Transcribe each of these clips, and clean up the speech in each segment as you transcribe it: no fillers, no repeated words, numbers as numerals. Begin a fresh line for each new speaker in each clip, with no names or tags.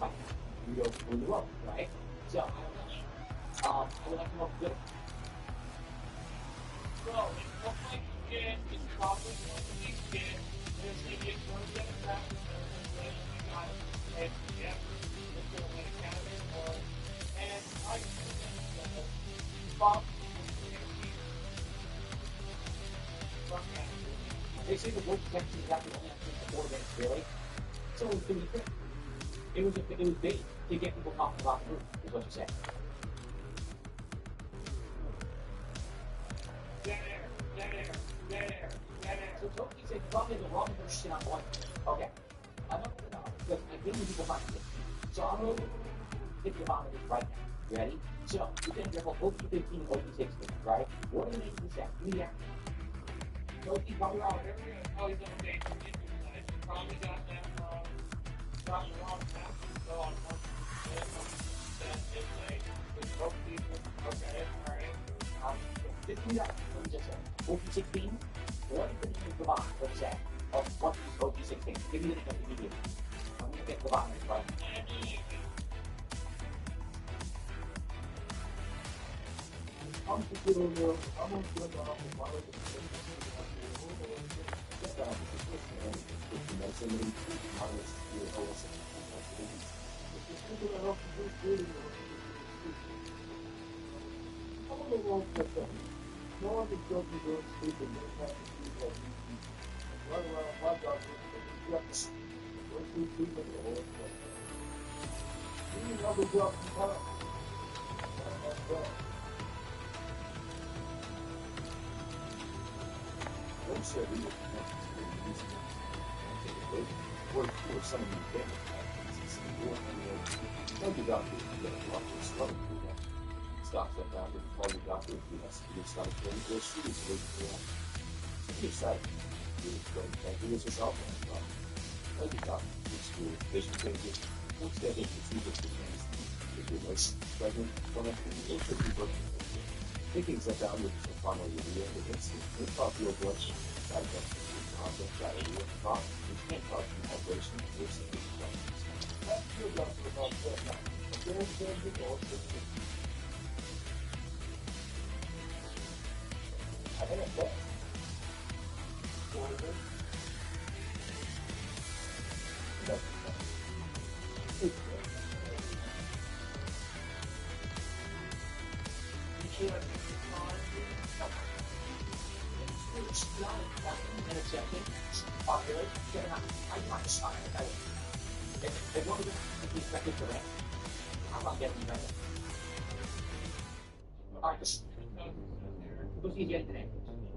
like, you go through the road, right? So, I don't know. I would like to know good. So, it looks like it's probably going to be skin. There's going to be a 27 grams and yeah, it's going to win a category for it. And I Bob, they say the wolf protection is actually only on 4 days, really. So it was pretty quick. It was bait to get people talking about the move, is what you say. So Toki said, probably the wrong person on one. Okay. I'm not going to know, because I think people find it. So I'm going to think about it right now. You ready? So, you think you have OP15 and OP16, right? What are the names of the set? Give me the acronym. Toki, probably wrong. Oh, he's on the date. Probably got that from Dr. Ron Matthews. So on one, okay, alright. Just give me that. Let me just say. OP16, what is the name of the box? What is that? Of what is OP16? Give me the name immediately. I'm going to get the box, right? I'm just going to stocks went down with all the doctors, we started getting those shoes. Pretty excited. Thank you, yourself. Thank you, doctor. School, vision changes. Once they get to see the things, if you're like pregnant, one of the people thinking that down with the final year, it's probably a blood side effects, concept, that idea, thought, which can't cause dehydration, which is the problems. That's your doctor about that. There's the goal. I think it's that.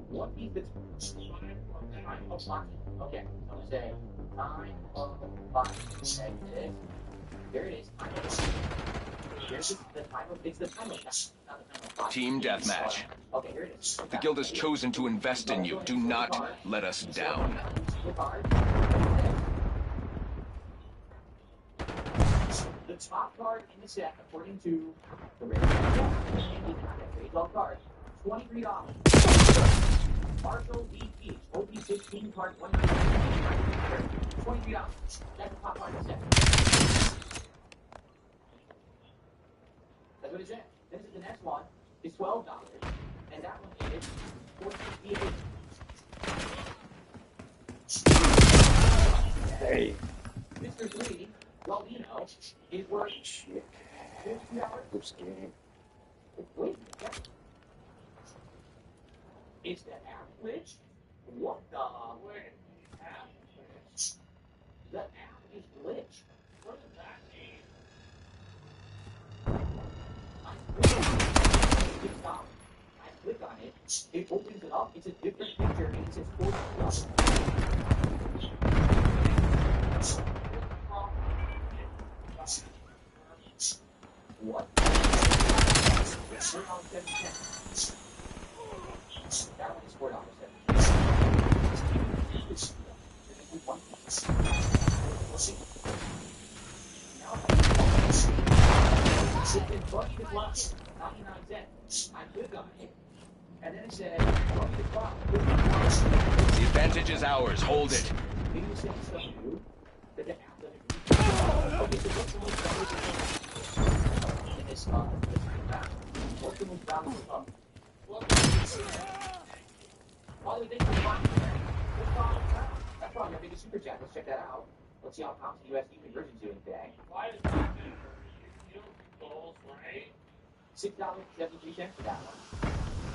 What piece that's time of blocking? Okay, I'm gonna say time of blocking. There it is. Here's the time of it's the time of blocking.
Team deathmatch.
Okay, here it is.
The guild has chosen to invest in you. Do not let us down.
The top card in the set, according to the rating, grade 12 card, $23. Marshall DP, OP16 card, $23. That's the top card in the set. That's what it said. This is the next one. Is $12, and that one is $14.
Hey.
Mr. 3, well, you know, is worth
Shit.
$50.
This game.
Wait, is that average? What the? Wait, average? The average glitch? What does that mean? I click on it, it opens it up, it's a different picture, and it says 40 plus. What? That one is $4.70. We'll see. Now, it's funny to watch 99 cents. I click on it, and then it said, funny to watch.
The advantage is ours. Hold it.
Maybe the same stuff new. Okay, so what's the most That's probably our biggest super chat. Let's check that out. Let's see how Thompson USD conversion's doing today. $6.73 for that one.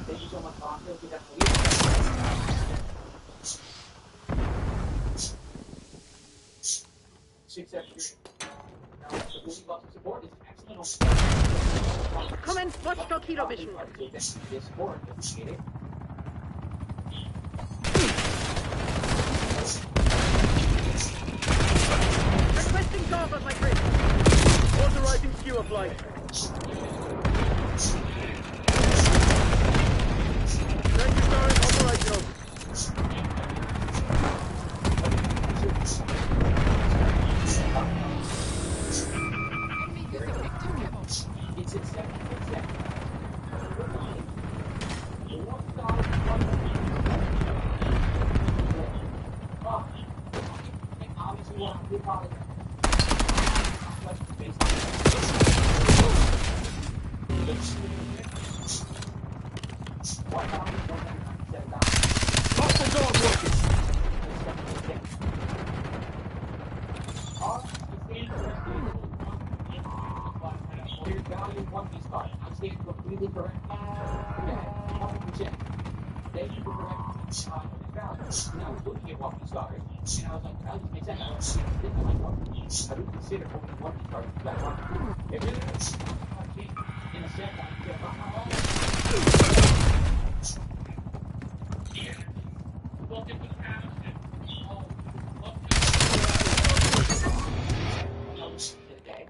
Thank you so much, Bronco. Give that to support is excellent.
Commence watchdog hero mission.
Support, appreciate it.
Requesting cover, my friend. Authorizing skewer flight. Thank you, sir. Operational.
It's in 76 seconds. Completely correct. Yeah, 100%. Thank you for correcting now I was looking at walking stars, and I was like, that doesn't make sense. I don't see this. I'm like, I would consider holding walking stars to that one. If it is in a set, I can get welcome to the house. Today.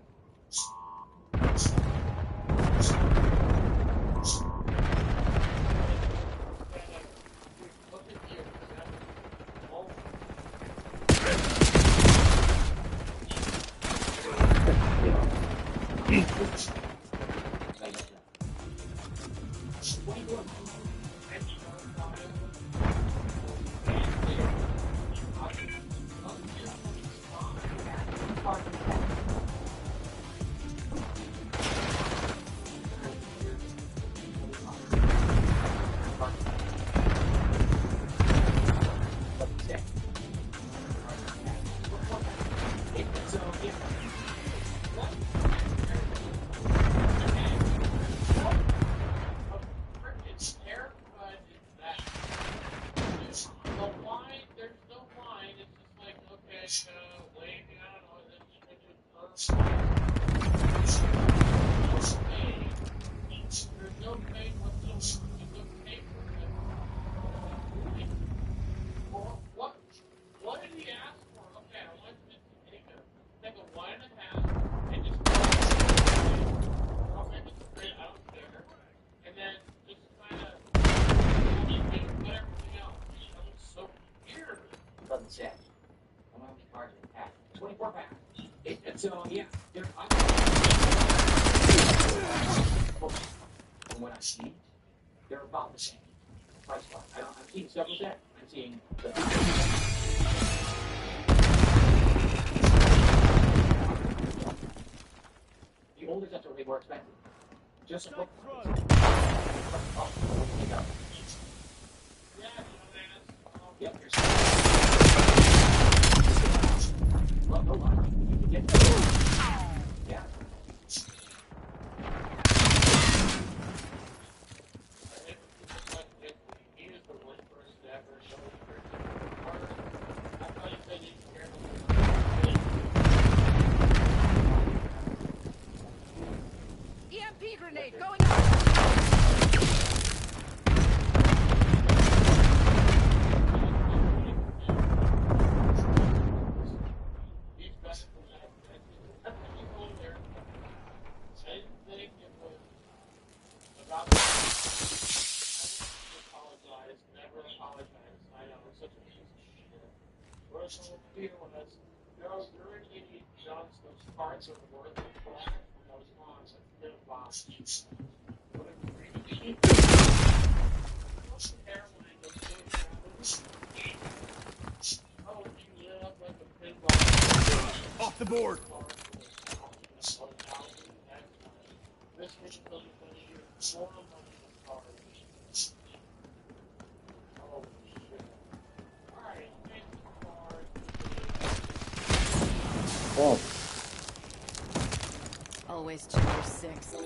So yeah, from what I see, they're about the same price point. I'm seeing several sets. I'm seeing the older sets are way more expensive. Just a yep, well, hold on. You can get yeah.
EMP grenade going out.
Off the board.
Oh.
Always chapter 6.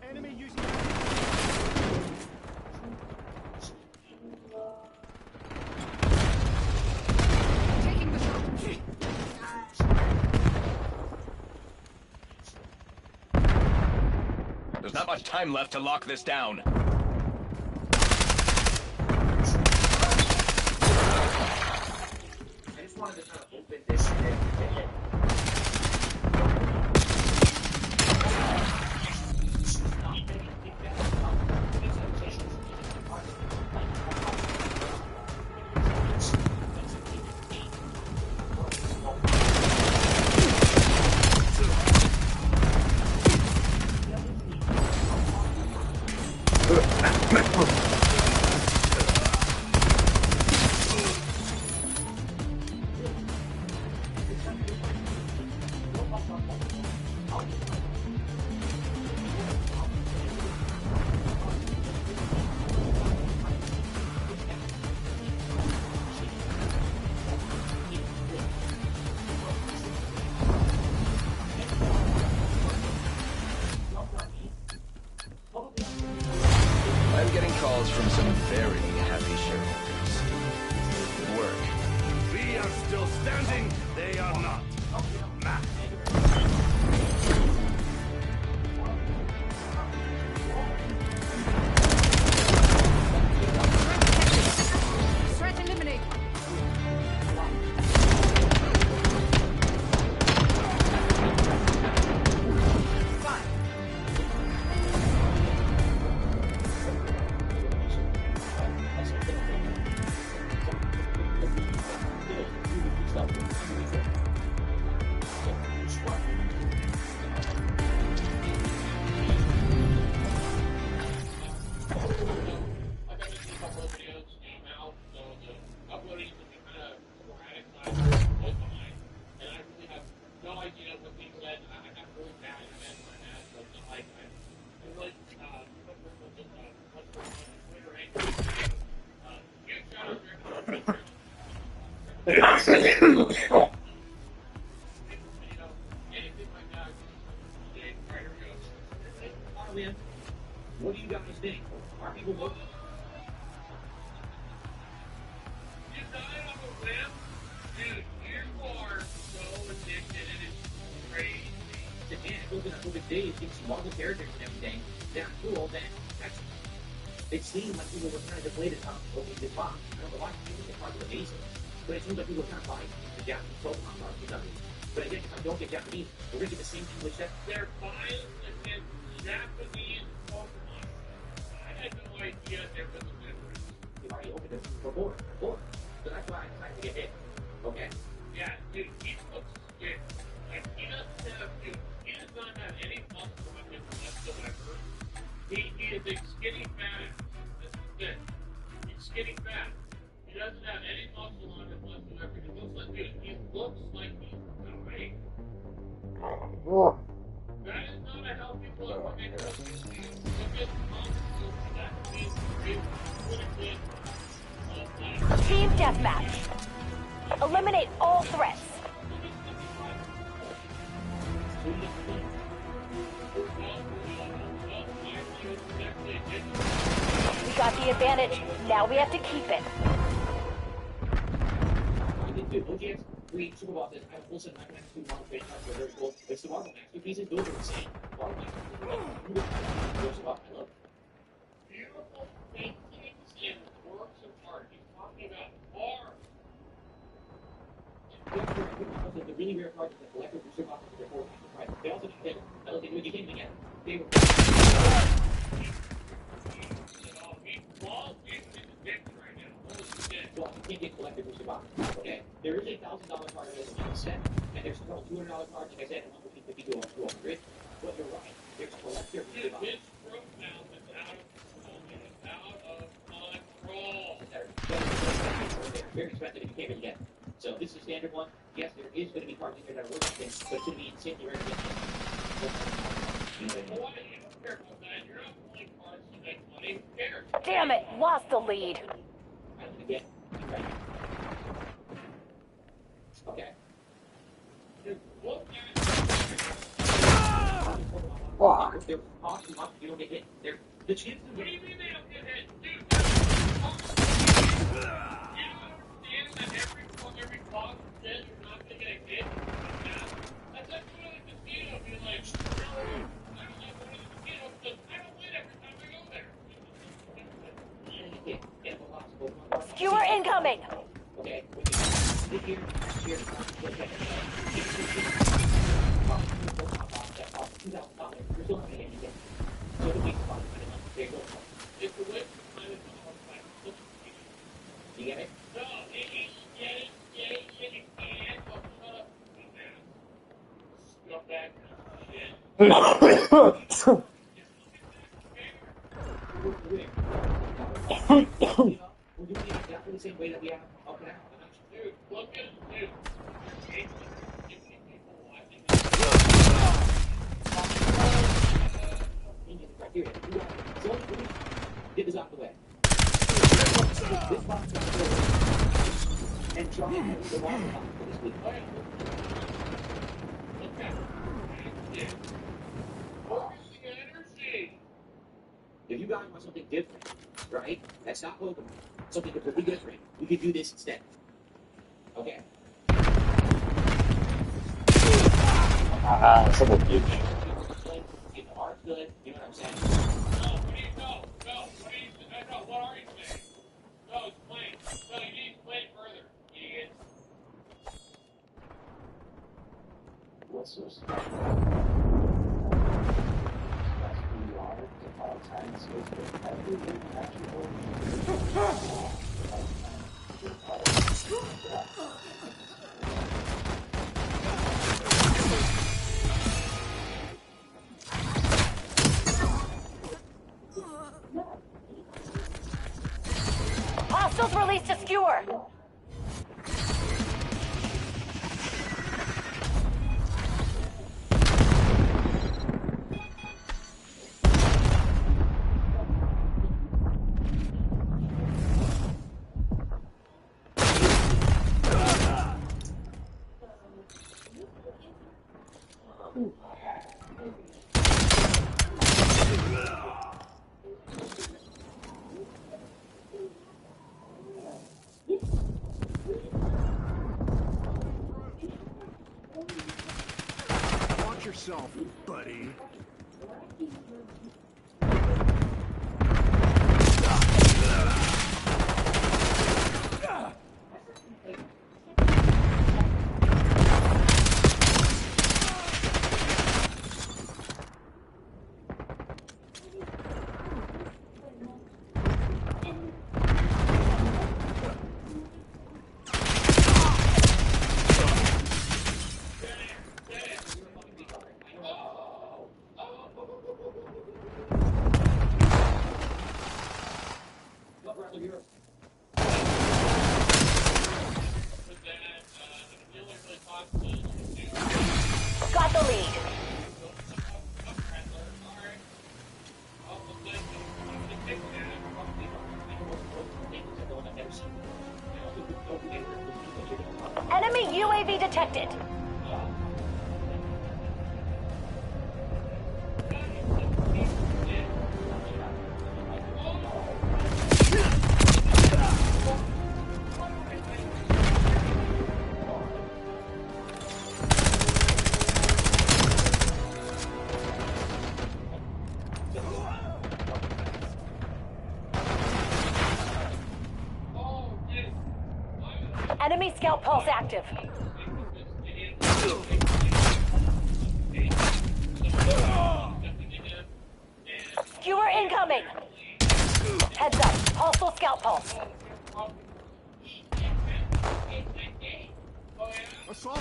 Enemy using.
Taking the shot.
There's not much time left to lock this down.
I just wanted to kind of open this and then
I'm getting calls from some very happy shareholders. Good work.
We are still standing. They are not.
Threat eliminated.
what do you guys think? Are people looking?
You died on a whim? Dude, you are so addicted and it's crazy.
The man looking at the day, thinks Marvel characters and everything. They're cool, then that's it seemed like people were trying to play the top of the box. I don't know why people get part of the amazing. But it seems like people are kind of buying the Japanese Pokemon cards because of it. But again, if I don't get Japanese, we're going to get the same English that
They're buying against Japanese Pokemon. I had no idea there was a difference.
you've already opened it before. So that's why I decided to get it. Okay?
Yeah, dude, he looks scared. Like, he doesn't have, dude, he does not have any muscle on him whatsoever. He is a skinny fat. This is it. He's skinny fat. He doesn't have any muscle on him whatsoever. He looks like, dude, he looks like he's dying. That is not a healthy look. Okay, look at that is really good.
Team deathmatch. Eliminate all threats. We got the advantage. Now we have to keep it.
I did do Bojack's 3 Super Bowl says I have a full set of Max 2 Marvel fan cards. They're very cool. It's the Marvel Max 2 pieces. Those are insane. Marvel Max 2 pieces. I love it.
Beautiful paintings and works of art. He's talking about art.
The really rare cards that the collector booster boxes are 4 times the price. They also have bigger. I don't think you can't even get them. They were.
Well, he's in the dick right now. Holy shit.
Well, you can't get collector booster boxes. Okay? There is a $1,000 card available in the set, and there's a $200 cards, like I said, one between 50 to 100. But you're right. There's collector booster
Dude,
boxes.
his throat mouth is out of control. It is out of control.
They're very expensive and you can't really get them. So this is a standard one. Yes, there is going to be parts in here that are worth things, but it's going to be insanely rare.
Why do you don't care about that? You're not pulling parts to make money. Who cares?
Damn it, lost the lead.
Again, right. Okay.
Look at
Fuck. They're awesome. You don't get hit. They're the chances.
What do you mean they don't get hit? Dude, that's you don't understand that every box says you're not going to get a hit? Yeah. That's like going to the casino being like, no, I don't like going to the casino because I don't win every time I go there.
Skewer incoming.
Okay. Here.
It's the way to find it.
You get it?
No, it can't. Oh, shut up. Scumbag. Shit.
We're doing it exactly the same way that we have up and out.
Dude, look at dude. People watching
Right here. So get this out of the way. This box is and try the water box for this week.
Look at it. Focus the energy.
If you guys want something different, right? That's not Pokemon. Something completely different. We could do this instead. Okay.
Someone huge.
If the art's good, you know what I'm saying?
No, what are you saying? No, explain. No, you need to explain further, idiot.
What's so special? That's who you are. The final time is with everything natural.
Hostiles released a skewer.
Watch yourself, buddy.
Got the lead. Enemy UAV detected. Enemy scout pulse active. Skewer incoming. Heads up. Hostile scout pulse.
Assault.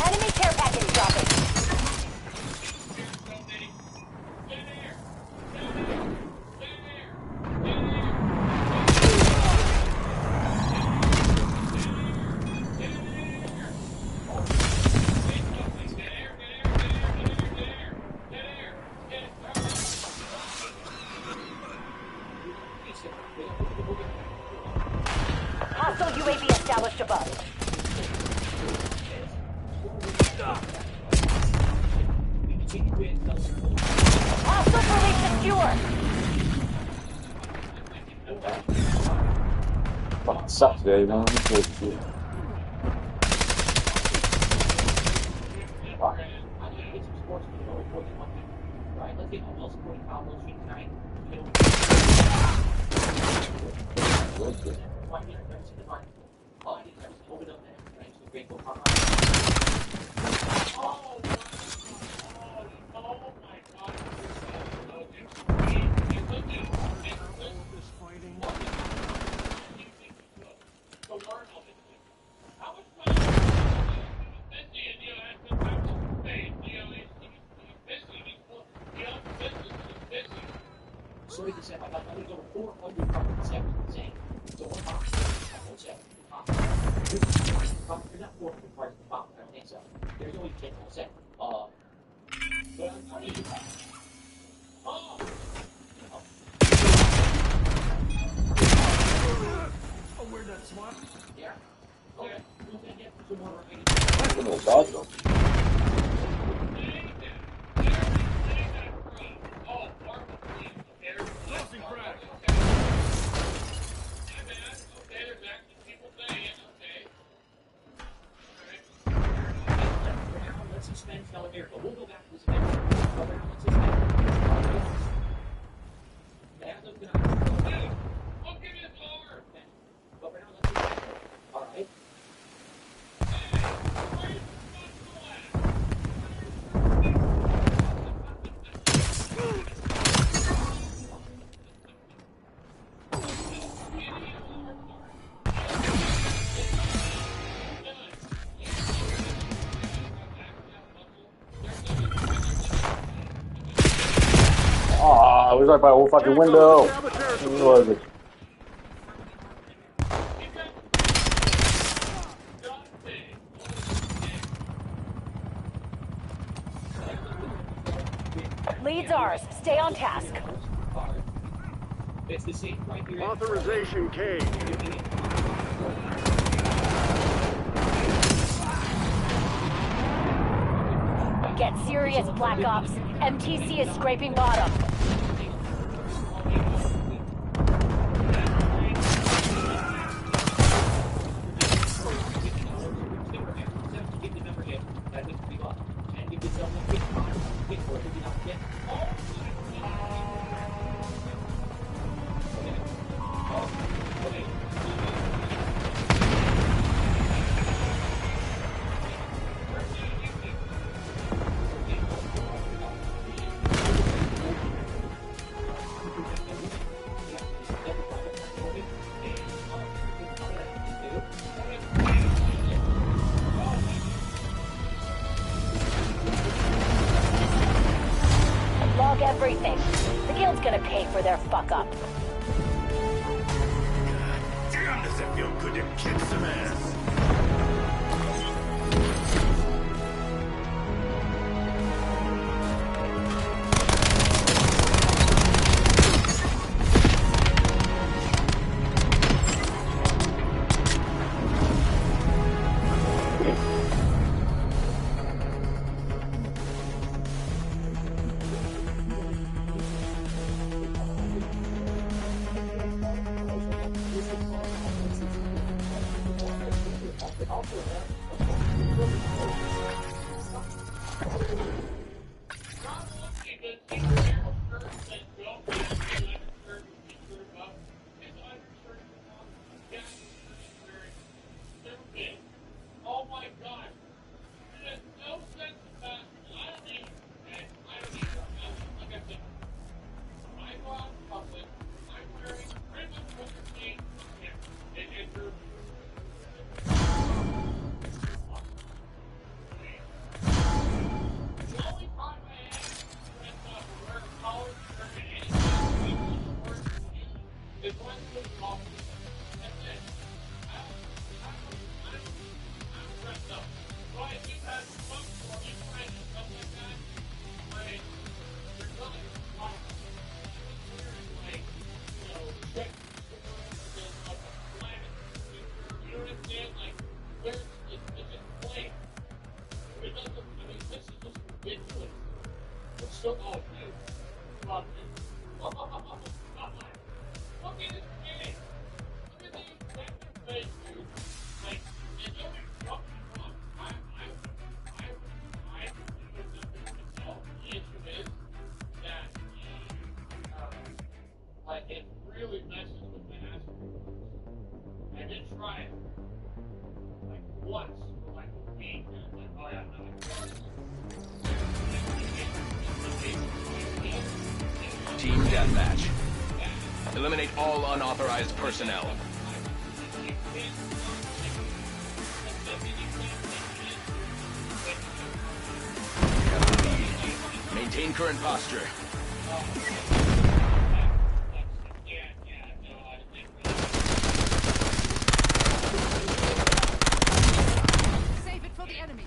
Enemy care package dropping. UAV established above. Hostile release secure.
Fucking sucks, man. Man. Fuck.
So he said, I'm going to go to 477. So one box, 107. You're not 400 parts of the box, I don't think so. There's only 10 percent. But I'm telling you, oh, where'd that swap? Yeah. Okay. We'll get some more remaining.
I'm gonna dodge them.
Closing frag.
Let's suspend Telemarco. We'll go back to this event. Let's suspend. All right.
Ah, I was right by the whole fucking window. Where was it?
Lead's ours. Stay on task.
It's the same right here.
Authorization K.
Get serious, Black Ops. MTC is scraping bottom. Log everything. The guild's gonna pay for their fuck up.
Damn, does it feel good to kick some ass?
Oh my God! There's no sense about it. I don't even. I don't even. Like I said, I go out in public. I'm wearing pretty much what you're seeing. And you're. so, oh, dude. Fuck it. Oh, God. Look at this kid. Look at these fucking face, dude. Like, and don't be fucking wrong. I would do nothing myself. The issue is that like, it really messes with my ass. I did try it, like, once for like a week, and it's like, oh yeah, no.
Team deathmatch. Eliminate all unauthorized personnel. We have the lead. Maintain current posture.
Save it for the enemy.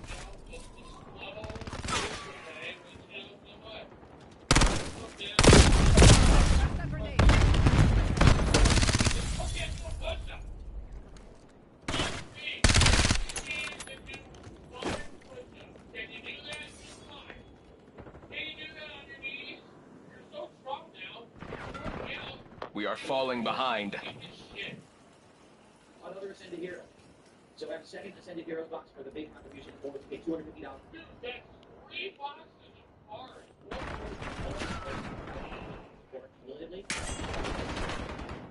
That's a grenade.
We are falling behind.
Another ascended hero. So every second ascended heroes box for the big contribution forward to pay $250.
Dude, that's 3 boxes of cards.
Cumulatively.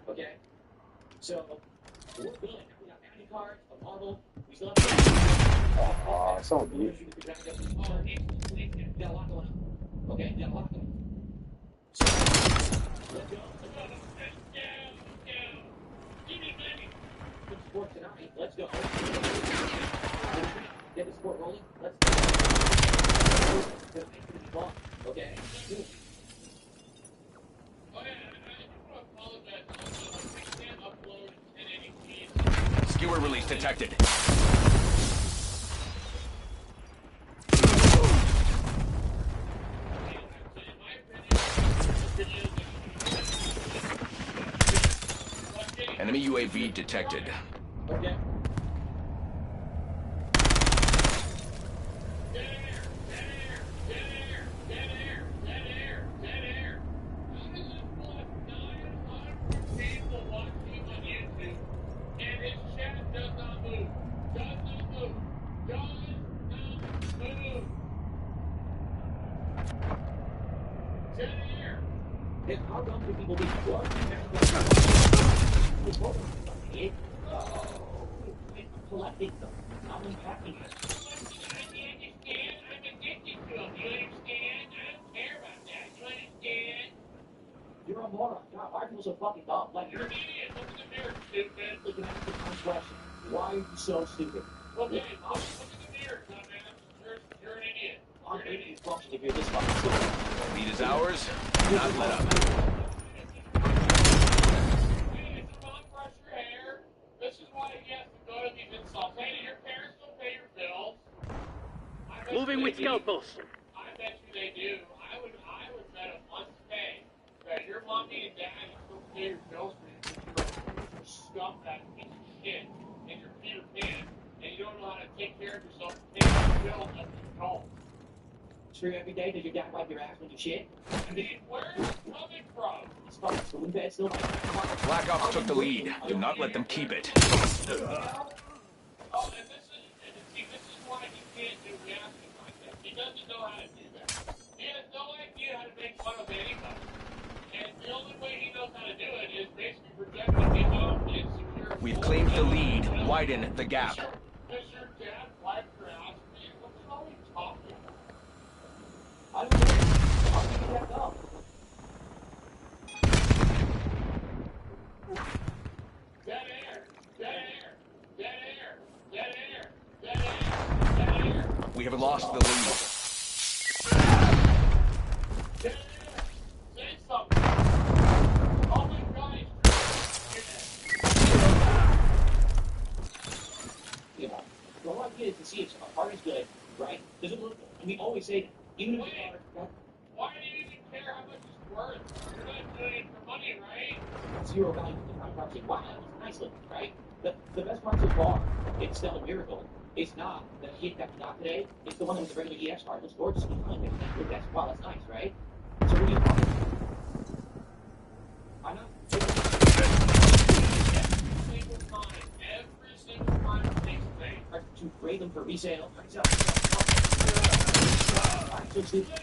Okay. So we're good. We got bounty cards, a marble. We still have
So weird.
we got a lot going on. Okay, we got a lot going on. So let's go. Good sport tonight. Let's go. Get the sport rolling. Let's go. Okay.
Skewer release detected. Enemy UAV detected.
Okay. Then how dumb do people be? What? Collecting them, not unpacking them. You're a moron. God, why are people so fucking dumb? Like, you're an idiot. Look in the mirror, stupid. Look at that one question. Why are you so stupid? Okay, look in the mirror, dumbass. You're an idiot. I'm an idiot function if you're this fucking stupid.
Lead is ours. Do not let up.
Hey, it's wrong, brush your hair. This is why you have to go to these insults. Hey, do your parents still pay your bills?
Moving with scalpels.
I bet you they do. I would bet a month's pay that your mommy and dad still pay your bills for you because you're stuff that piece of shit and you're Peter Pan and you don't know how to take care of yourself and pay your bills as an adult.
Sure, every day does your dad wipe your ass when you shit?
I mean, where is it coming from?
It's fucking spoon bed still.
Black Ops took the lead. Do not let them keep it.
Oh, and this is why he can't do reaction content. He doesn't know how to do that. He has no idea how to make fun of anybody. And the only way he knows how to do it is basically projecting his own insecure.
We've claimed the lead. Widen the gap.
Does your dad wipe your ass for you? What's all he talking about?
I don't know. How did you get that up?
Dead air! Dead air! Dead air! Dead air! Dead air! Dead air!
We have lost the lead.
Dead air! Say something! Oh my God,
You know, the whole idea is to see if a party's good, right? Does it look good? And we always say, even if it's hard,
why do you even care how much it's worth? You're not doing it for money, right?
zero value to the contract. Wow, that was nice looking, right? The best part so far, it's still a miracle, It's not the kid that we got today. It's the one that was the regular EX card. Looks gorgeous. That's wow, that's nice, right? So what are you talking about? I know.
Every single time it takes place.
To grade them for resale. Alright, so stupid.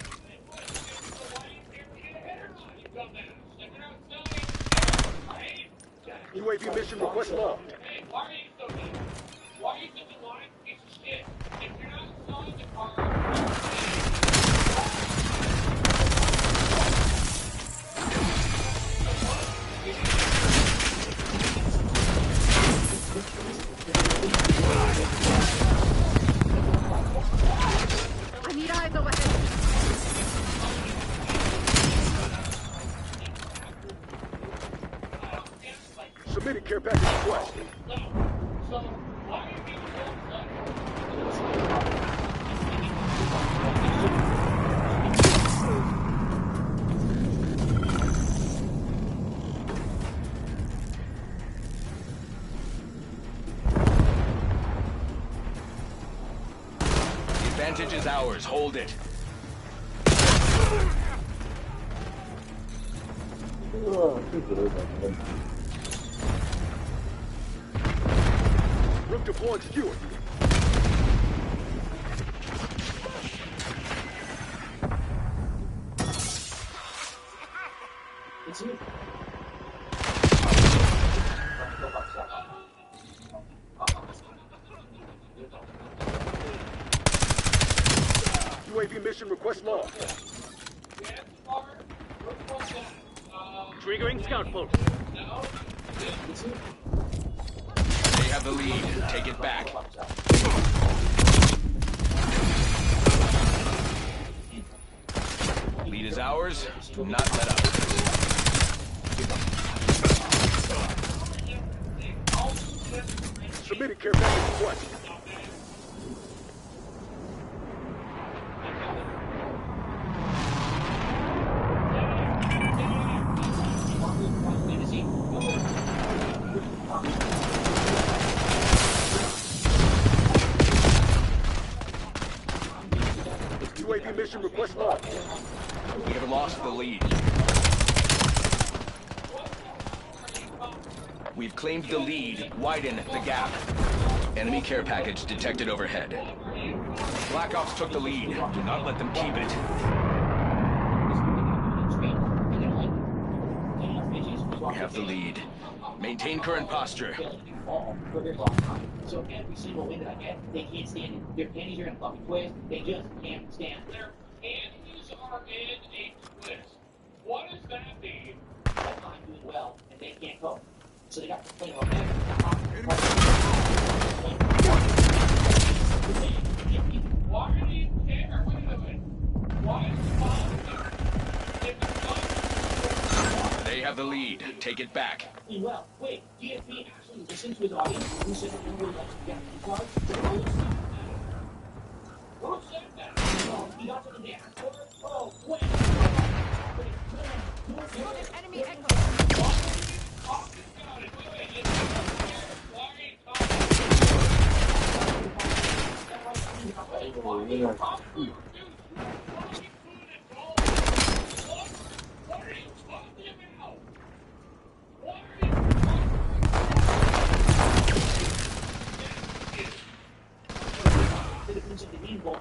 UAV mission request logged.
Hey, why are you so mean? Why are you such a lying piece of shit? If you're not selling the car,
I need eyes overhead.
Submitting care package request.
so why are you being so
The advantage is ours. Hold it.
Rook deployed skewer.
It's you.
UAV mission request logged.
Triggering scout pulse.
It's you.
They have the lead. Take it back. Lead is ours. Do not let up.
Submitting care package request. UAV mission request logged.
We have lost the lead. We've claimed the lead. Widen the gap. Enemy care package detected overhead. Black Ops took the lead. Do not let them keep it. We have the lead. Maintain current posture.
So every single win that I get, they can't stand it. Their panties are in a fucking twist. They just can't stand it.
Their panties are in a twist. What does that mean?
I'm doing well, and they can't cope. So they got to complain about that.
Why do you care? Wait a minute. Why is it bothering you? If it's not...
They have the lead. Take it back.
Well, wait, DFP actually listened to his audience who said that he would like to get the card.
Who said that?
Oh, he got to the dance floor? Oh, wait.
Spotted enemy echo.
Talking about it. Wait, it's why are you talking? Why are you talking?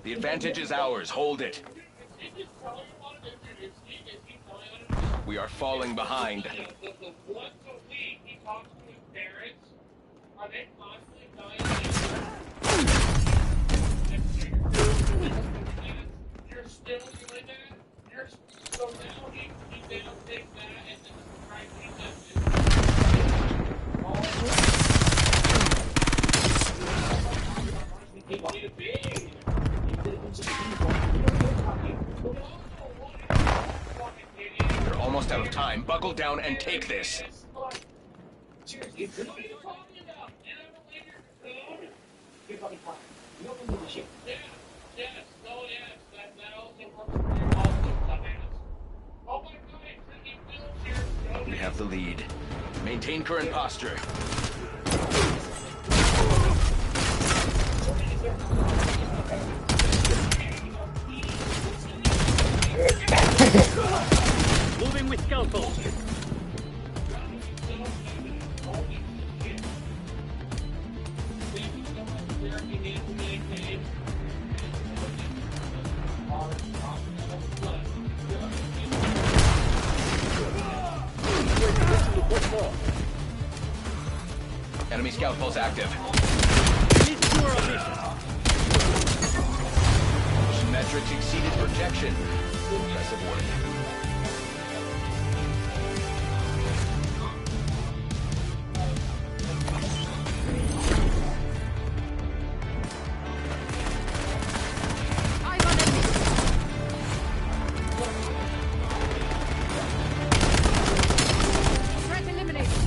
The advantage is ours. Hold it. We are falling behind.
Once a week, he talks to his parents. Are they constantly telling him? You're still doing that? So now he now takes that and then tries to keep that. What do you mean?
We're almost out of time. Buckle down and take this.
Seriously,
What are you talking about? You never leave your phone?
you're fucking fine. You don't believe the shit.
Yes, no, yes. That also works for your also dumbass. Oh my god, it's in wheelchair.
We have the lead. Maintain current posture.
Moving with scalpel.
Enemy scout pulse active.
Need secure our mission.
Metrics exceeded projection. Impressive work.
Eyes on enemy. Threat eliminated.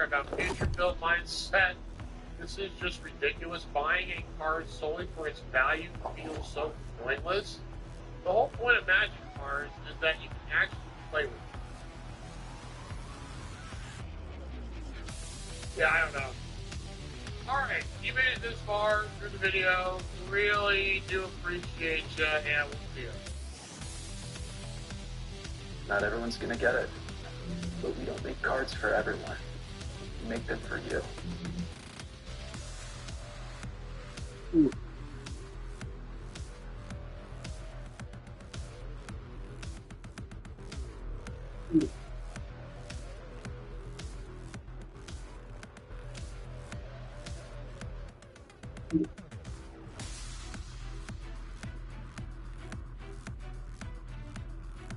About future build mindset. This is just ridiculous. Buying a card solely for its value feels so pointless. The whole point of Magic cards is that you can actually play with them. Yeah, I don't know. Alright, you made it this far through the video. Really do appreciate you, and we'll see you.
Not everyone's gonna get it, but we don't make cards for everyone. We make them for you.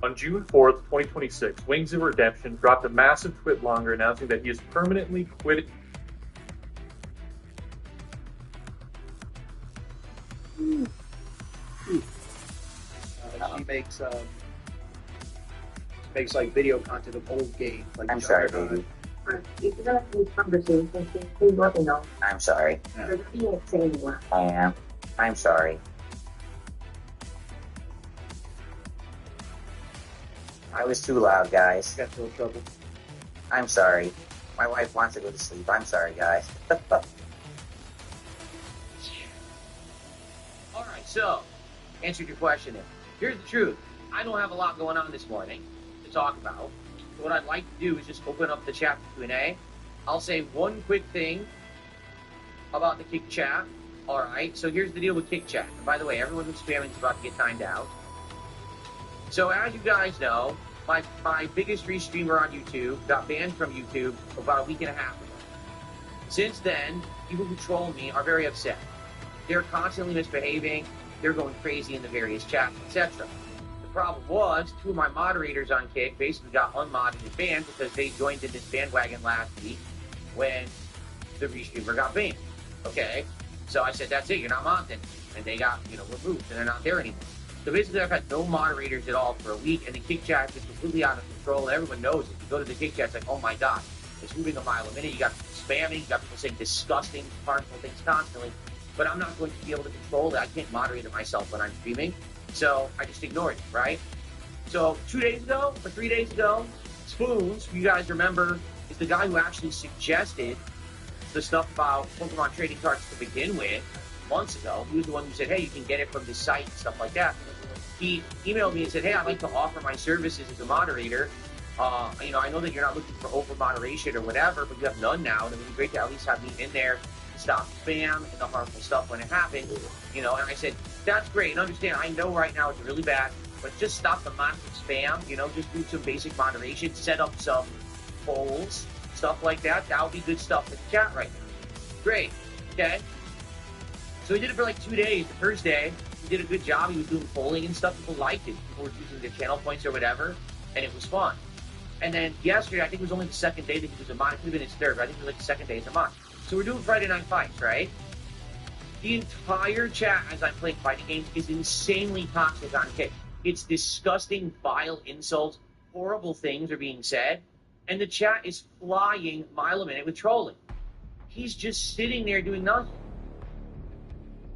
On June 4th, 2026, Wings of Redemption dropped a massive tweet longer announcing that he is permanently quitting.
She makes like video content of old games. Like
I'm sorry, baby.
If you're gonna have these conversations, please let me know.
I'm sorry.
You're not being say anymore.
I am. I'm sorry. I was too loud, guys.
Got no trouble.
I'm sorry. My wife wants to go to sleep. I'm sorry, guys.
Alright, so, answered your question there. Here's the truth. I don't have a lot going on this morning to talk about. So what I'd like to do is just open up the chat for Q&A. I'll say one quick thing about the Kick Chat. Alright, so here's the deal with Kick Chat. And by the way, everyone who's spamming is about to get timed out. So as you guys know, my biggest restreamer on YouTube got banned from YouTube about a week and a half ago. Since then, people who troll me are very upset. They're constantly misbehaving. They're going crazy in the various chats, etc. The problem was, two of my moderators on Kick basically got unmodded and banned because they joined in this bandwagon last week when the restreamer got banned. Okay? So I said, that's it, you're not modded. And they got, removed, and they're not there anymore. So basically, I've had no moderators at all for a week, and the Kick Chat is completely out of control. Everyone knows it. You go to the Kick Chat, it's like, oh my god, it's moving a mile a minute. You got people spamming, you got people saying disgusting, harmful things constantly. But I'm not going to be able to control it. I can't moderate it myself when I'm streaming. So I just ignored it, right? So 2 days ago, or 3 days ago, Spoons, who you guys remember, is the guy who actually suggested the stuff about Pokemon trading cards to begin with months ago. He was the one who said, hey, you can get it from this site and stuff like that. He emailed me and said, hey, I'd like to offer my services as a moderator. I know that you're not looking for open moderation or whatever, but you have none now, and it would be great to at least have me in there to stop spam and the harmful stuff when it happens. And I said, that's great, and understand, I know right now it's really bad, but just stop the massive spam, just do some basic moderation, set up some polls, stuff like that. That would be good stuff in the chat right now. Great, okay? So we did it for like 2 days. The first day, He did a good job. He was doing polling and stuff. People liked it. People were using the channel points or whatever, and it was fun. And then yesterday, I think it was only the second day that he was a mod. It could have been his third, but I think it was like the second day as a mod. So we're doing Friday Night Fights, right? The entire chat as I'm playing fighting games is insanely toxic on Kick. It's disgusting, vile insults, horrible things are being said, and the chat is flying mile a minute with trolling. He's just sitting there doing nothing.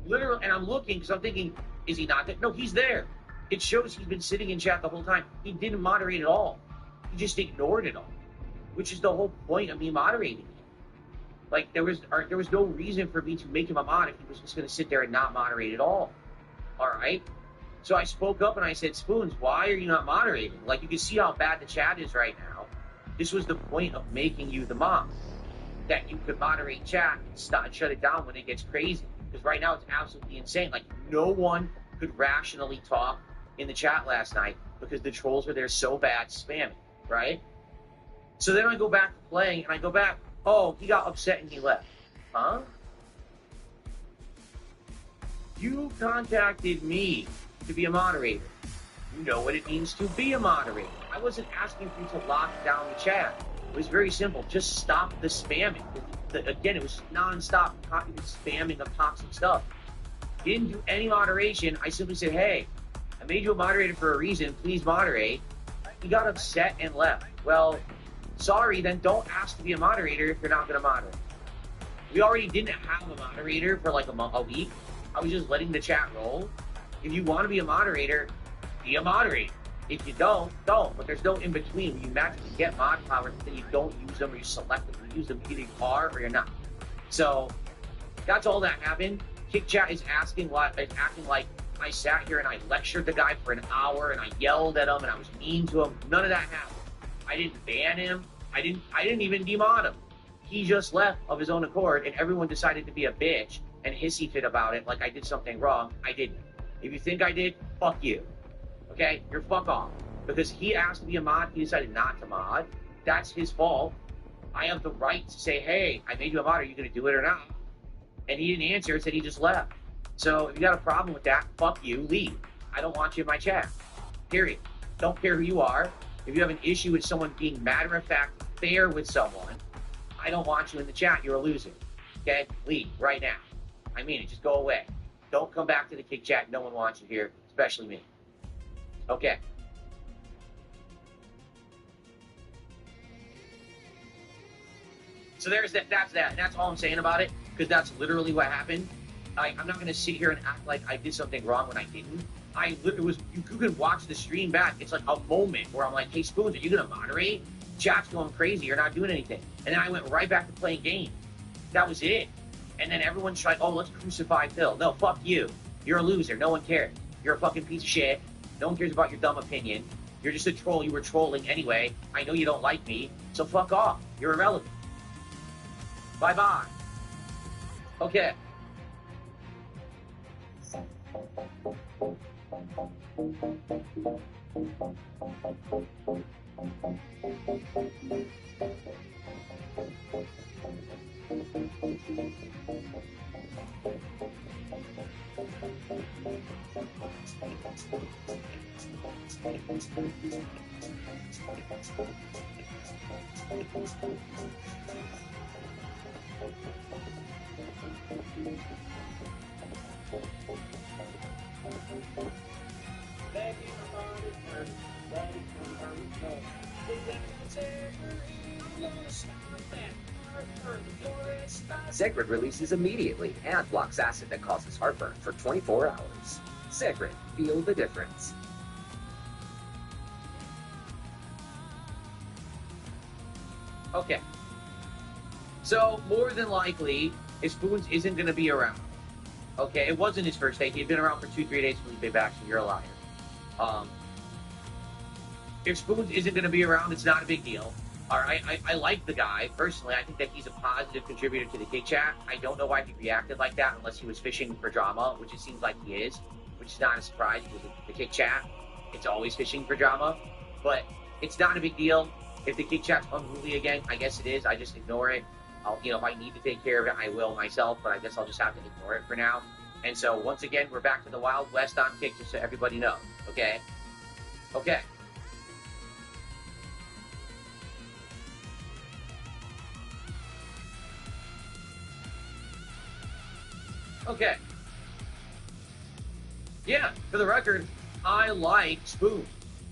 Literally, and I'm looking because I'm thinking, is he not there? No, he's there. It shows he's been sitting in chat the whole time. He didn't moderate at all. He just ignored it all, which is the whole point of me moderating. Like, there was no reason for me to make him a mod if he was just going to sit there and not moderate at all. All right? So I spoke up and I said, Spoons, why are you not moderating? Like, you can see how bad the chat is right now. This was the point of making you the mod, that you could moderate chat and shut it down when it gets crazy. Because right now it's absolutely insane. Like, no one could rationally talk in the chat last night because the trolls were there so bad spamming, right? So then I go back to playing and I go back, oh, he got upset and he left. Huh? You contacted me to be a moderator. You know what it means to be a moderator. I wasn't asking for you to lock down the chat. It was very simple. Just stop the spamming. Again, it was non-stop spamming of toxic stuff. Didn't do any moderation. I simply said, hey, I made you a moderator for a reason. Please moderate. He got upset and left. Well, sorry, then don't ask to be a moderator if you're not going to moderate. We already didn't have a moderator for like a week. I was just letting the chat roll. If you want to be a moderator, be a moderator. If you don't. But there's no in-between. You magically get mod powers, but then you don't use them or you selectively use them. Either you are or you're not. So that's all that happened. Kick chat is acting like I sat here and I lectured the guy for an hour and I yelled at him and I was mean to him. None of that happened. I didn't ban him. I didn't even demod him. He just left of his own accord and everyone decided to be a bitch and hissy fit about it like I did something wrong. I didn't. If you think I did, fuck you. Okay? You're fuck off. Because he asked to be a mod, he decided not to mod. That's his fault. I have the right to say, hey, I made you a mod, are you going to do it or not? And he didn't answer, said he just left. So if you got a problem with that, fuck you, leave. I don't want you in my chat. Period. Don't care who you are. If you have an issue with someone being matter-of-fact fair with someone, I don't want you in the chat. You're a loser. Okay? Leave right now. I mean it. Just go away. Don't come back to the Kick chat. No one wants you here, especially me. Okay. So there's that. That's that. That's all I'm saying about it, because that's literally what happened. I'm not going to sit here and act like I did something wrong when I didn't. You can watch the stream back. It's like a moment where I'm like, hey, Spoons, are you going to moderate? Chat's going crazy. You're not doing anything. And then I went right back to playing games. That was it. And then everyone's like, oh, let's crucify Phil. No, fuck you. You're a loser. No one cares. You're a fucking piece of shit. No one cares about your dumb opinion. You're just a troll. You were trolling anyway. I know you don't like me. So fuck off. You're irrelevant. Bye-bye. Okay.
Zegrid releases immediately and blocks acid that causes heartburn for 24 hours. Zegrid, feel the difference.
Okay. So, more than likely, if Spoons isn't going to be around. Okay, it wasn't his first day. He had been around for 2-3 days. Felipe back, so you're a liar. If Spoons isn't going to be around, it's not a big deal. All right, I like the guy. Personally, I think that he's a positive contributor to the Kick chat. I don't know why he reacted like that unless he was fishing for drama, which it seems like he is, which is not a surprise because the Kick chat, it's always fishing for drama. But it's not a big deal. If the Kick chat's unruly again, I guess it is. I just ignore it. If I need to take care of it, I will myself, but I guess I'll just have to ignore it for now.
And so, once again, we're back to the Wild West on Kick, just so everybody knows, okay? Okay. Okay. Yeah, for the record, I like Spoon.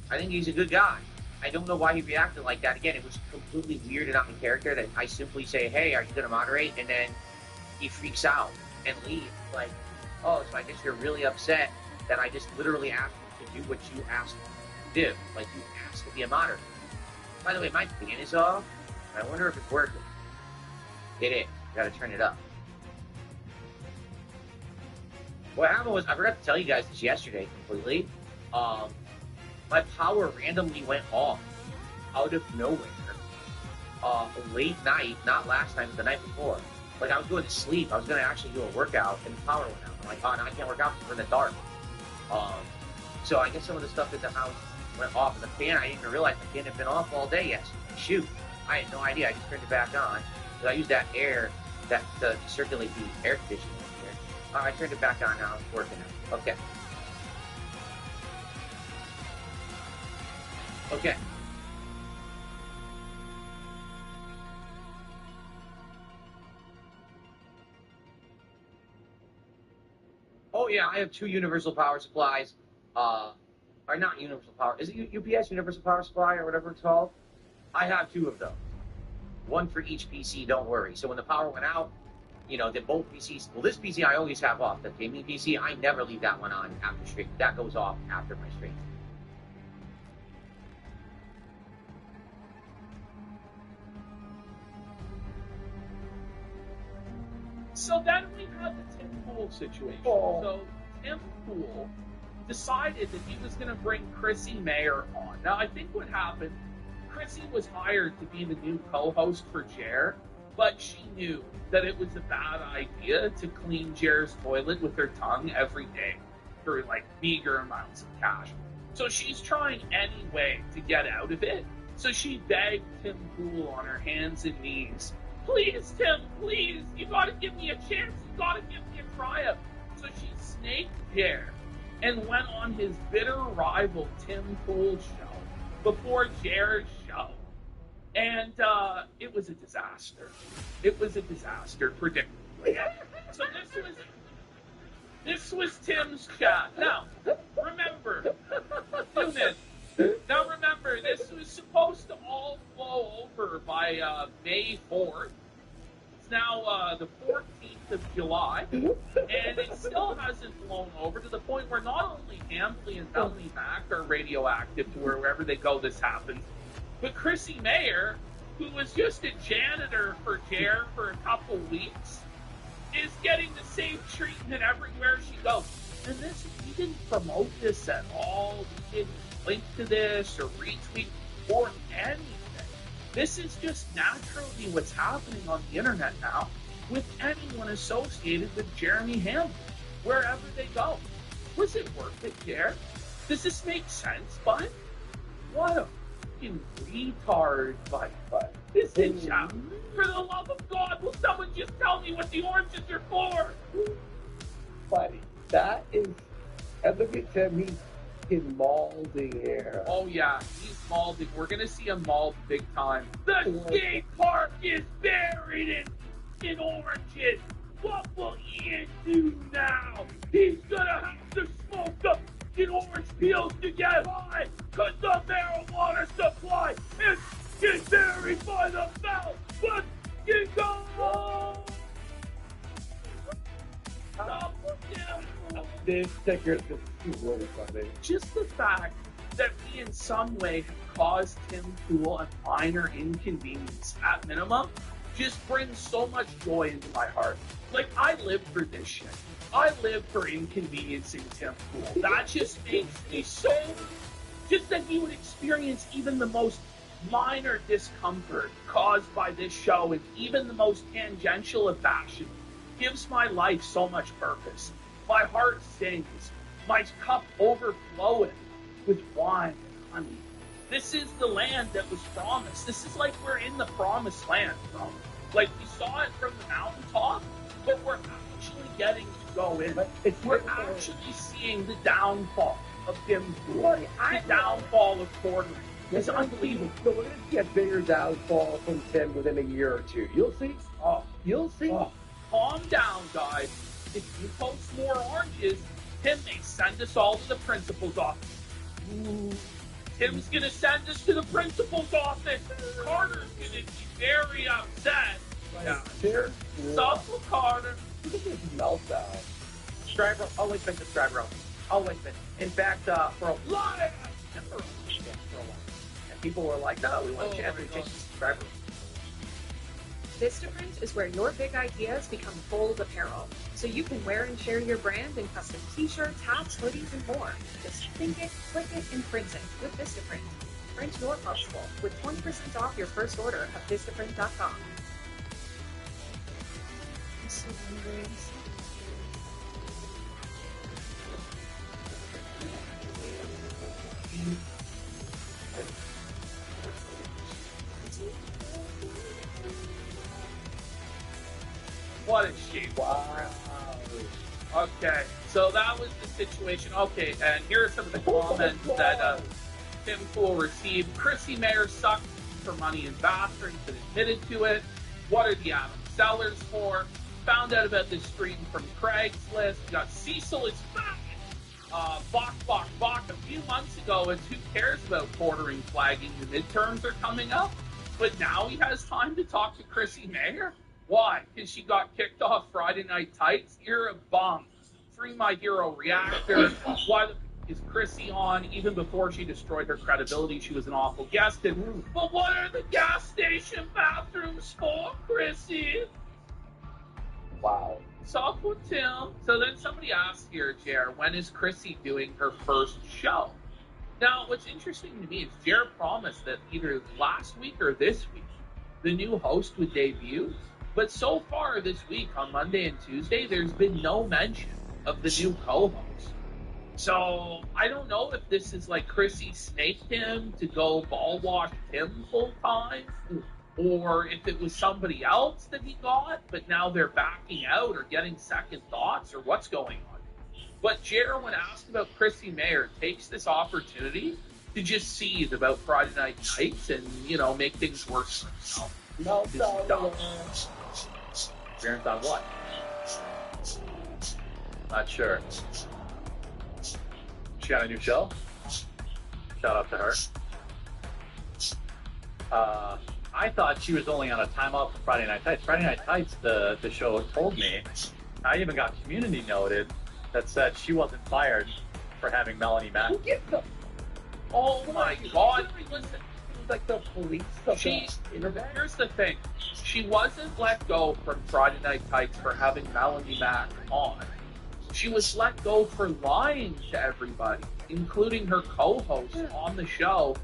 I think he's a good guy. I don't know why he reacted like that. Again, it was completely weird and out of character that I simply say, hey, are you going to moderate? And then he freaks out and leaves. Like, oh, so I guess you're really upset that I just literally asked you to do what you asked to do. Like, you asked to be a moderator. By the way, my fan is off. I wonder if it's working. It is. You got to turn it up. What happened was, I forgot to tell you guys this yesterday completely. My power randomly went off out of nowhere. Late night, not last night, but the night before. Like, I was going to sleep. I was going to actually do a workout, and the power went out. I'm like, oh, no, I can't work out because we're in the dark. So I guess some of the stuff in the house went off, and the fan, I didn't even realize the fan had been off all day yesterday. Shoot. I had no idea. I just turned it back on. So I used that air to circulate the air conditioning in here. I turned it back on now. It's working now. Okay. Okay. Oh yeah, I have 2 universal power supplies. Or not universal power. Is it UPS, universal power supply, or whatever it's called? I have 2 of them. 1 for each PC, don't worry. So when the power went out, you know, that both PCs, well, this PC I always have off. The gaming PC, I never leave that one on after stream. That goes off after my stream.
So then we had the Tim Pool situation. Oh. So Tim Pool decided that he was going to bring Chrissy Mayer on. Now, I think what happened, Chrissy was hired to be the new co-host for Jer, but she knew that it was a bad idea to clean Jer's toilet with her tongue every day for, like, meager amounts of cash. So she's trying any way to get out of it. So she begged Tim Pool on her hands and knees, please, Tim, please, you gotta give me a chance, you gotta give me a tryout. So she snaked Jer and went on his bitter rival Tim Pool's show before Jer's show. And it was a disaster. It was a disaster, predictably. So this was Tim's chat. Now, remember, this was supposed to all flow over by May 4th. It's now the 14th of July, and it still hasn't flown over to the point where not only Hampley and Melanie Mack are radioactive to wherever they go this happens, but Chrissy Mayer, who was just a janitor for Jer for a couple weeks, is getting the same treatment everywhere she goes. And this, we didn't promote this at all. We didn't link to this or retweet or anything. This is just naturally what's happening on the internet now with anyone associated with Jeremy Hamlin, wherever they go. Was it worth it, Jer? Does this make sense, bud? What a fucking retard, bud. This is for the love of God, will someone just tell me what the oranges are for?
Buddy, that is, and look at Tim, he's maulding here.
Oh yeah, he's maulding. We're gonna see him mauled big time. The skate park is buried in oranges. What will Ian do now? He's gonna have to smoke up in orange peels to get high, cause the marijuana supply is buried by the mouth. Let's get going!
This sticker is really funny.
Just the fact that we in some way have caused Tim Pool a minor inconvenience at minimum just brings so much joy into my heart. Like, I live for this shit. I live for inconveniencing Tim Pool. That just makes me so... Just that he would experience even the most minor discomfort caused by this show, and even the most tangential of fashion, gives my life so much purpose. My heart sings, my cup overflowing with wine and honey. This is the land that was promised. This is like we're in the promised land, bro. Like, we saw it from the mountaintop,
but we're actually getting to go in. We're actually seeing the downfall of Tim Pool. The downfall of quartering. It's unbelievable.
So we're going to see a bigger downfall from Tim within a year or two. You'll see. You'll see.
Calm down, guys. If you post more oranges, Tim may send us all to the principal's office. Ooh. Tim's going to send us to the principal's office. Carter's going to be very upset.
Here.
Stop with Carter.
Look at this meltdown.
Striver, I'll link the Striver. I'll link it. In fact, for a lot of and people were like, no, we want to change Striver.
Vistaprint is where your big ideas become bold apparel, so you can wear and share your brand in custom t-shirts, hats, hoodies, and more. Just think it, click it, and print it with Vistaprint. Print your possible with 20% off your first order at Vistaprint.com.
What a shame. Wow. Okay, so that was the situation. Okay, and here are some of the comments that Tim Pool received. Chrissy Mayer sucked for money in bathrooms and admitted to it. What are the Adam sellers for? Found out about this stream from Craigslist. We got Cecil is back. Bach a few months ago, and who cares about quartering flagging? The midterms are coming up. But now he has time to talk to Chrissy Mayer? Why? Because she got kicked off Friday Night Tights? You're a bum. Free My Hero Reactor. Why the is Chrissy on? Even before she destroyed her credibility, she was an awful guest. And, but what are the gas station bathrooms for, Chrissy?
Wow.
Soft with Tim. So then somebody asked here, Jer, when is Chrissy doing her first show? Now, what's interesting to me is Jer promised that either last week or this week, the new host would debut. But so far this week, on Monday and Tuesday, there's been no mention of the new co-host. So I don't know if this is like Chrissy snaked him to go ball wash Tim full time, or if it was somebody else that he got, but now they're backing out or getting second thoughts, or what's going on. But Jer, when asked about Chrissy Mayer, takes this opportunity to just seethe about Friday Night Nights and, you know, make things worse for himself.
No.
Experience on what? Not sure. She got a new show? Shout out to her. I thought she was only on a timeout for Friday Night Tights. Friday Night Tights, the show told me, I even got community noted that said she wasn't fired for having Melanie Mack.
Oh my God! Listen,
like the police.
Here's the thing: she wasn't let go from Friday Night Tights for having Melanie Mack on. She was let go for lying to everybody, including her co-host on the show,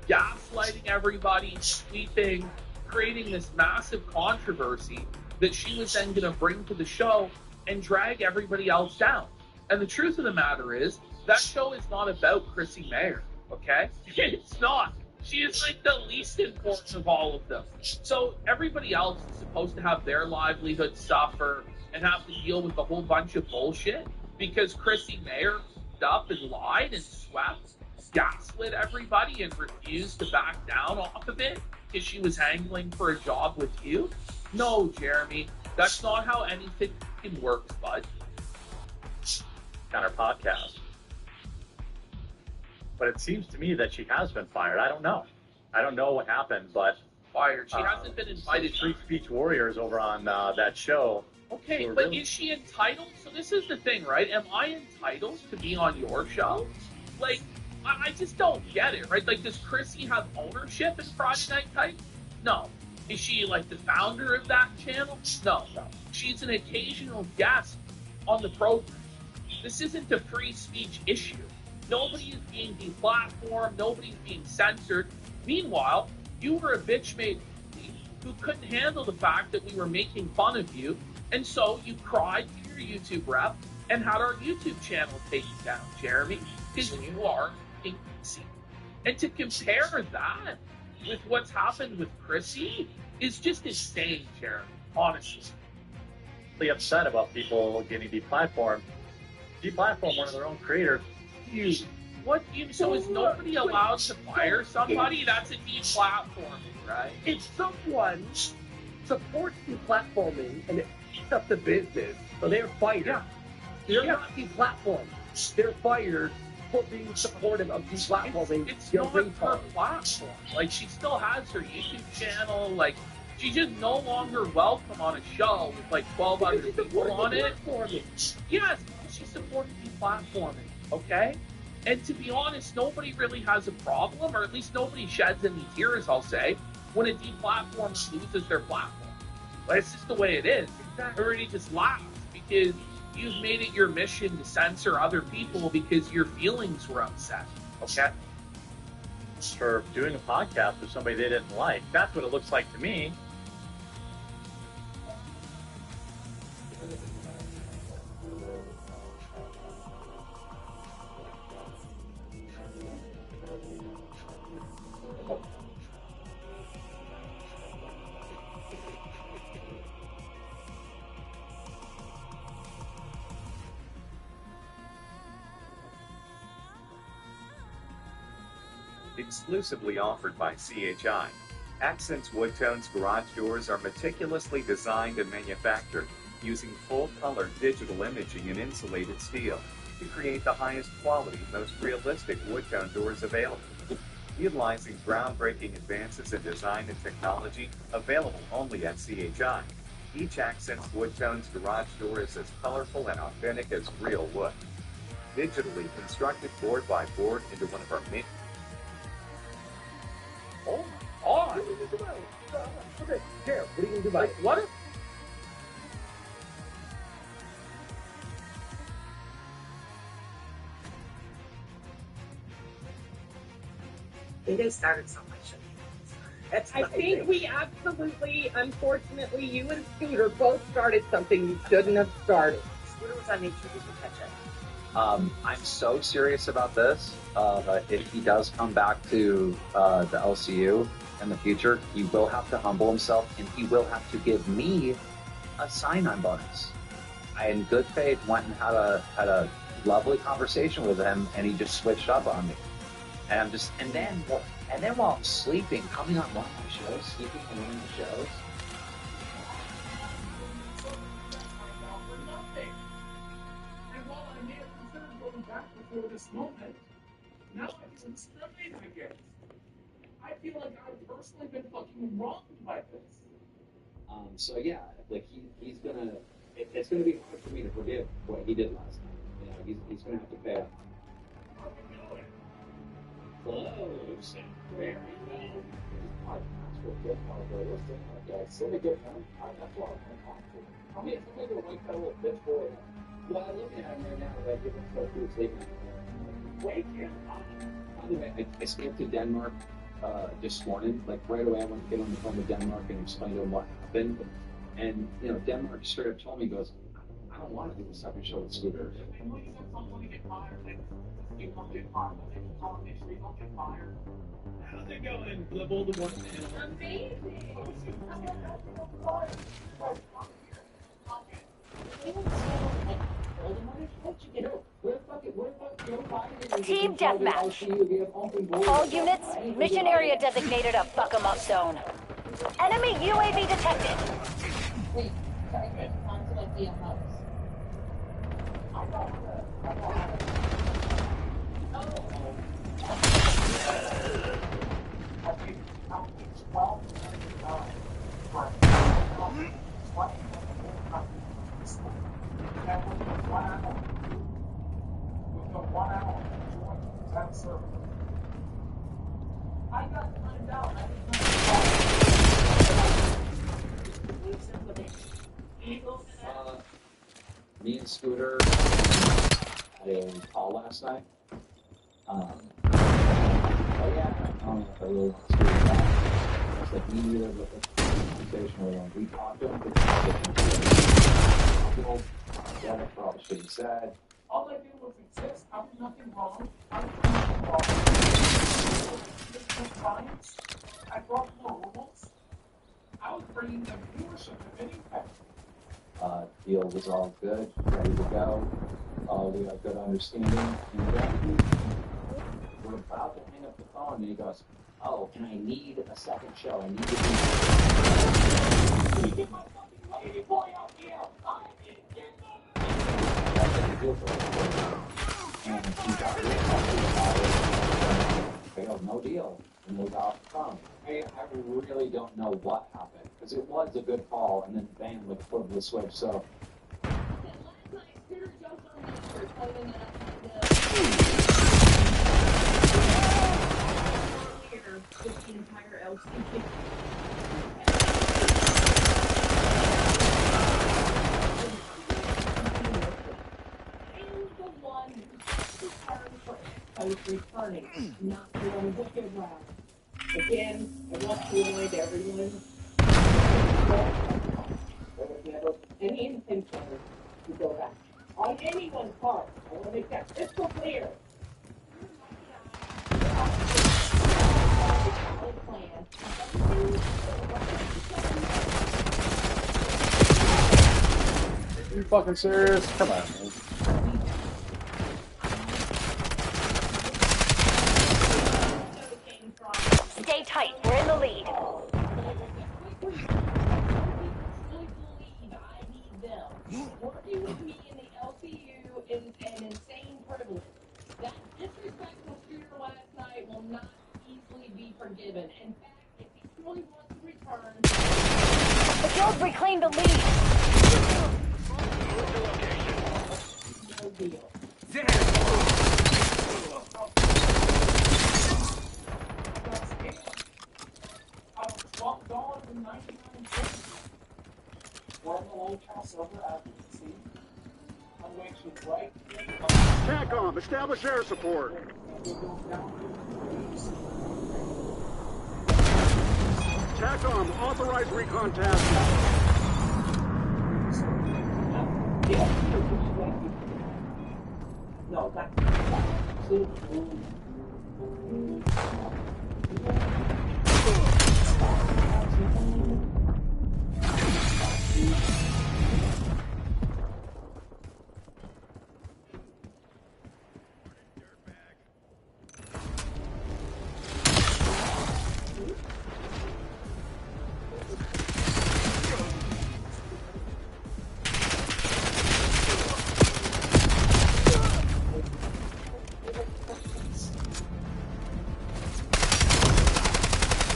gaslighting everybody, sweeping, creating this massive controversy that she was then going to bring to the show and drag everybody else down. And the truth of the matter is, that show is not about Chrissy Mayer, okay? It's not. She is like the least important of all of them. So everybody else is supposed to have their livelihood suffer and have to deal with a whole bunch of bullshit because Chrissy Mayer up and lied and swept, gaslit everybody and refused to back down off of it because she was angling for a job with you. No, Jeremy, that's not how anything works, bud.
On her podcast. But it seems to me that she has been fired. I don't know. I don't know what happened, but
fired. She hasn't been invited.
Free Speech Warriors over on that show.
Okay, but is she entitled? So this is the thing, right? Am I entitled to be on your show? Like, I just don't get it, right? Like, does Chrissy have ownership in Friday Night Tights? No. Is she like the founder of that channel? No. She's an occasional guest on the program. This isn't a free speech issue. Nobody is being deplatformed. Nobody's being censored. Meanwhile, you were a bitch-made who couldn't handle the fact that we were making fun of you, and so you cried to your YouTube rep and had our YouTube channel taken down, Jeremy, because you are PC. And to compare that with what's happened with Chrissy is just insane, Jeremy, honestly.
really upset about people getting deplatformed. Deplatform one of their own creators.
What you so is nobody allowed to fire somebody? That's a deplatforming, right?
If someone supports deplatforming and it picks up the business, so they're fired.
Yeah.
They're not deplatformed. They're fired for being supportive of deplatforming.
It's
your
not her
retard.
platform. Like, she still has her YouTube channel. Like, she's just no longer welcome on a show with like 12 other people on it. Yes, she supported deplatforming. Okay. And to be honest, nobody really has a problem, or at least nobody sheds any tears, I'll say, when a deplatform loses their platform. But it's just the way it is. Everybody just laughs because you've made it your mission to censor other people because your feelings were upset. Okay?
For doing a podcast with somebody they didn't like. That's what it looks like to me.
Exclusively offered by CHI. Accent's Woodtones garage doors are meticulously designed and manufactured using full-color digital imaging and insulated steel to create the highest quality, most realistic woodtone doors available. Utilizing groundbreaking advances in design and technology available only at CHI, each Accent's Woodtones garage door is as colorful and authentic as real wood. Digitally constructed board by board into one of our main.
Oh my god!
Okay, here, what are you gonna do about
Like,
it?
what if
They started so much.
I think we absolutely, unfortunately, you and Scooter both started something you shouldn't have started.
Scooter was on nature, did you catch it?
I'm so serious about this. If he does come back to the LCU in the future, he will have to humble himself and he will have to give me a sign-on bonus. I, in good faith, went and had a lovely conversation with him, and he just switched up on me. And I'm just, and then while I'm sleeping, coming on one of my shows, sleeping on one of the shows.
Before this moment, now I feel discriminated against. I feel like I've personally been fucking wronged by this.
So yeah, like he's gonna, it's gonna be hard for me to forgive what he did last night. You know, he's gonna have to pay up.
Close and very well. That's what good realistic. Okay, send a good one. That's what I'm talking to. I mean, if somebody will make that little bitch boy.
Well, I'm looking at him right now. Like, if it's so cool, sleeping.
Wake him up.
By the way, I escaped to Denmark this morning. Like right away, I went to get on the phone with Denmark and explain to him what happened. And you know, Denmark straight up told me, he goes, I don't want to do the second show with Scooter.
You don't get fired. Obviously, you don't get fired.
how's it going? Level the one man.
Amazing.
Team deathmatch. All units, mission area designated a fuck 'em up zone. Enemy UAV detected.
Wait, sorry, on to like the house.
I got to find out.
Me and Scooter had a call last night. Oh yeah, I don't know if I really want to speak about it. It's like me either, but it's a conversation where we talked to him, but yeah, I probably should have said.
All I did was exist. I did nothing wrong. I did nothing wrong. Compliance. I brought more rules. I was bringing them viewership and impact.
Deal was all good, ready to go. We had good understanding. And then we're about to hang up the phone, and he goes, "Oh, and I need a second show. I need to be." Get my fucking lady boy out here! I need to get them! That's what he did for us. And he got real happy about it. Failed, no deal. And we got off the phone. I really don't know what happened, because it was a good call, and then bam, with the flip of the switch, so.
The entire LCK. I was returning, not doing wicked round. Again, I want to avoid everyone. There was never any intention to go back. On anyone's part, I want to make that crystal clear.
Are you fucking serious? Come on, man.
Stay tight. We're in the lead.
Working with me in the LCU is an insane privilege. That disrespectful shooter last night will not easily be forgiven. In fact, if he truly wants to return...
The guild reclaimed the lead.
No deal.
TACOM, establish air support. TACOM, authorize recon tasking.
No, that's...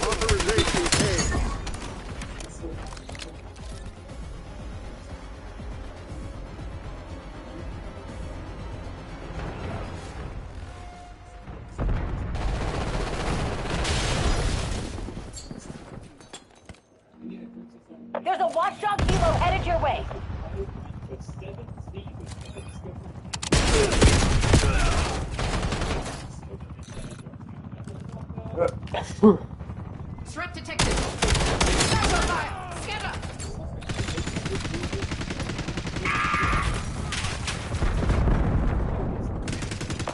Authorization paid.
There's a watchdog helo headed your way.
Threat detected. Sniper fire. Scanner.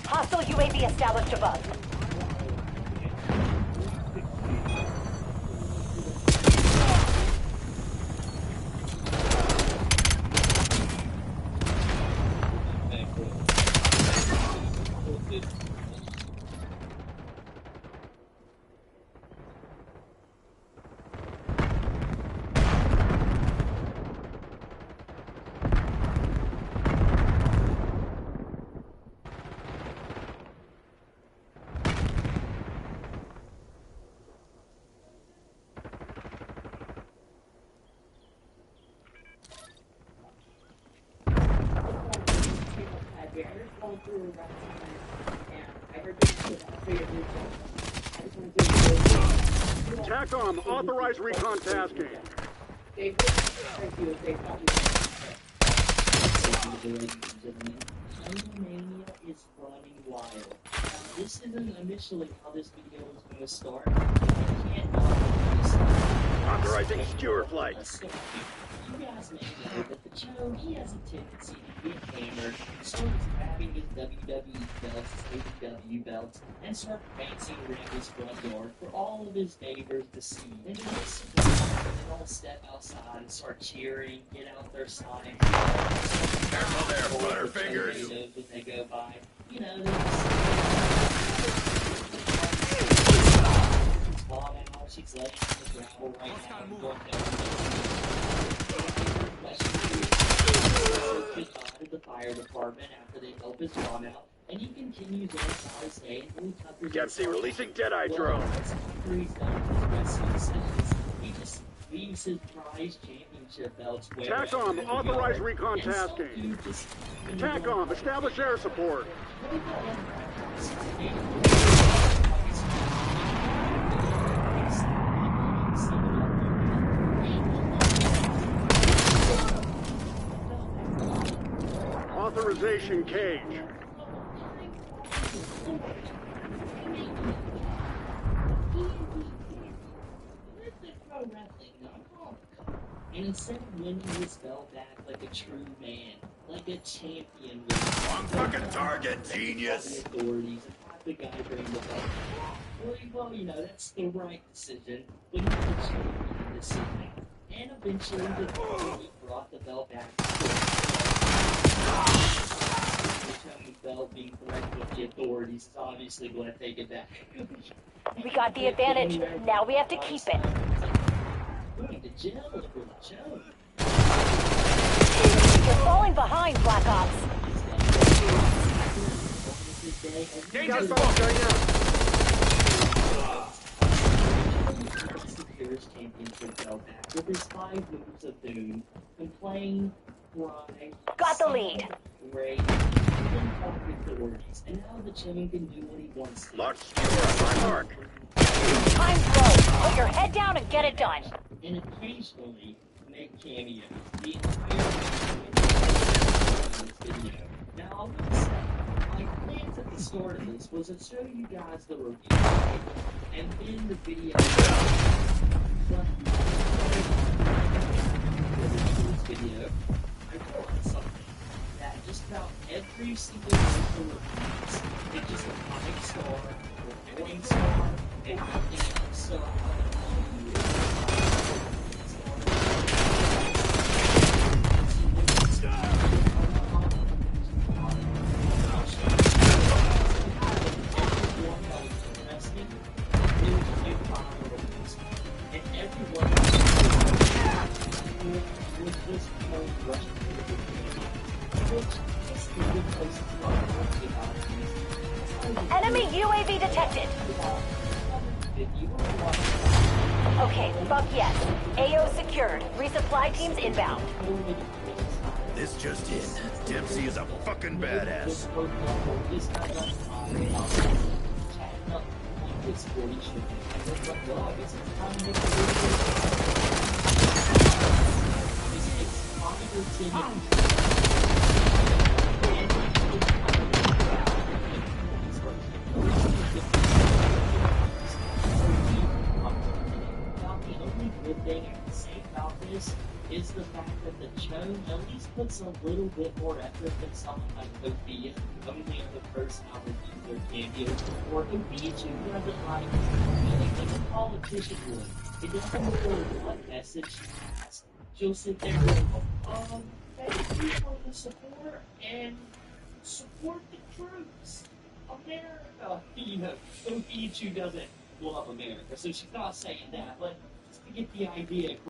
Hostile UAV established above.
TACOM, authorize recon tasking.
Mania is running wild. Now, this isn't initially how this video was going to start. I can't
Authorizing skewer flight.
You guys may know that the Joe, he has a tendency to get hammered, start grabbing his WWE belts, his AEW belts, and start dancing around his front yard for all of his neighbors to see. And they all step outside and start cheering, get out their signs.
Careful there, Butterfingers!
When they go by. You know, they just... Mom out, she's laying on the gravel right now and going goodbye to the fire department after they help his mom out, and he continues on his day until he tuckers
Dempsey releasing Deadeye drone.
After he's done his wrestling sessions, he just leaves his prize championship belts where
TACOM, authorize recon tasking. TACOM, establish air support. Authorization cage.
And instead of winning his belt back like a true man, like a champion with
wrong fucking target, genius!
The authorities and have the guy bring the belt back. Well, you know, that's the right decision, but he's the champion decision. And eventually the authorities brought the belt back. The belt being threatened with the authorities is obviously going to take it back.
We got the advantage. Now we have to keep it.
Going to jail for the Joe.
You're falling behind, Black Ops.
Dangerous
Secures championship belt back with his 5 moves of doom. Complain, cry,
got the lead.
rage, authorities, and now the champion can do what he wants to.
Launch skewer on my mark.
Time's low. Put your head down and get it done.
And occasionally make cameos. The entire video. Now, I will say, my plans at the start of this was to show you guys the review, and then the video. Video, I realized something, that just about every single local reviews, it's just a 5-star, or 4-star, and everything else. So
Enemy UAV detected. Okay, fuck yes. AO secured. Resupply teams inbound.
This just in. Dempsey is a fucking badass.
Good thing I can say about this is the fact that the Cho at least puts a little bit more effort than someone like Kofi, only the person out with their cameo, or Kofi who doesn't like a politician would. It doesn't matter what message she has. She'll sit there and go, thank you for the support and support the troops. America. You know, Kofi doesn't love America, so she's not saying that, but to get the idea